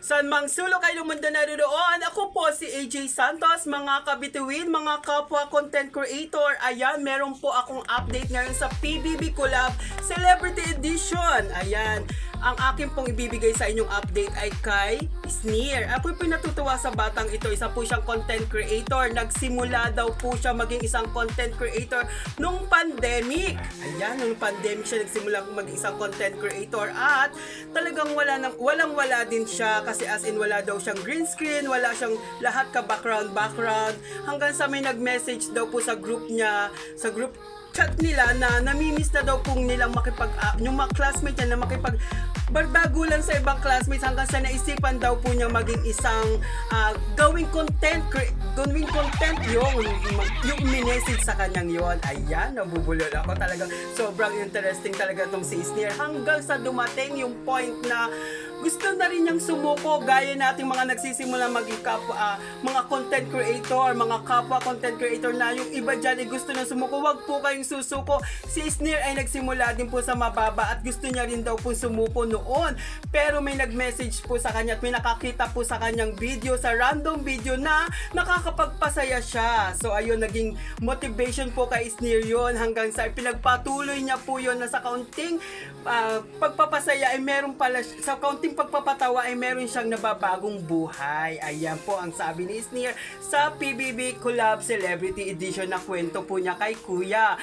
Saan mang sulok kayo ng mundo naroon, ako po si AJ Santos, mga kabituin, mga kapwa content creator. Ayan, meron po akong update ngayon sa PBB Collab Celebrity Edition. Ayan, ang akin pong ibibigay sa inyong update ay kay Sneer. Ako'y pinatutuwa sa batang ito. Isa po siyang content creator. Nagsimula daw po siya maging isang content creator nung pandemic. Ayan, nung pandemic siya nagsimula maging isang content creator at talagang walang-wala din siya kasi as in wala daw siyang green screen, wala siyang lahat ka background hanggang sa may nag-message daw po sa group niya, sa group chat nila na namimiss na daw pong nilang yung mga classmates niya na bardagulan sa ibang classmates hanggang sa naisipan daw po niya maging isang gawing content yung minessage sa kanyang yon. Ayan, nabubulol ako talagang sobrang interesting talaga itong si Sneer hanggang sa dumating yung point na gusto na rin niyang sumuko gaya nating mga nagsisimula maging mga content creator, mga kapwa content creator na yung iba dyan ay gusto na sumuko. Wag po kayong susuko. Si Sneer ay nagsimula din po sa mababa at gusto niya rin daw po sumuko noon. Pero may nag-message po sa kanya at may nakakita po sa kanyang video, sa random video na nakakapagpasaya siya. So ayun, naging motivation po kay Sneer yun hanggang sa pinagpatuloy niya po yun na sa kaunting pagpapasaya ay meron pala, sa kaunting pagpapatawa ay meron siyang nababagong buhay. Ayan po ang sabi ni Sneer sa PBB Collab Celebrity Edition na kwento po niya kay Kuya.